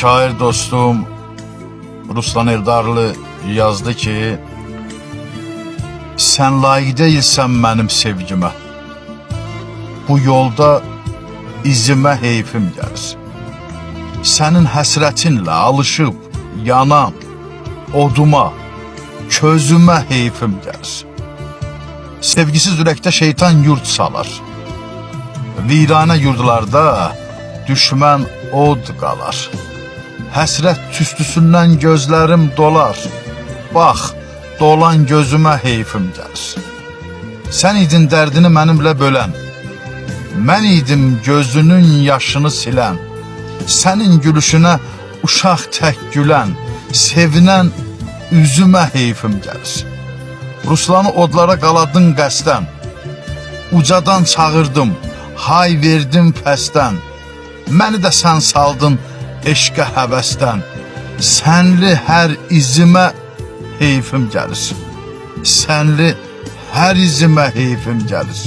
şair dostum Ruslan Eldarlı yazdı ki, sen layık değilsən mənim sevgimə. Bu yolda izimə heyfim gəlir. Sənin həsrətinlə alışıb yanam oduma, közümə heyfim gəlir. Sevgisiz ürəkdə şeytan yurt salar. Viranə yurdlarda düşmən od qalar. Həsrət tüstüsündən gözlərim dolar. Bax, dolan gözümə heyfim gəlir. Sən idin dərdini mənimlə bölən. Mən idim gözünün yaşını silən. Sənin gülüşünə uşaq tək gülən. Sevinən üzümə heyfim gəlir. Ruslanı odlara qaladın qəsdən. Ucadan çağırdım, hay verdim pəstən. Məni də sən saldın eşqə həvəsdən. Sənli hər izimə heyfim gəlir. Sənli hər izimə heyfim gəlir.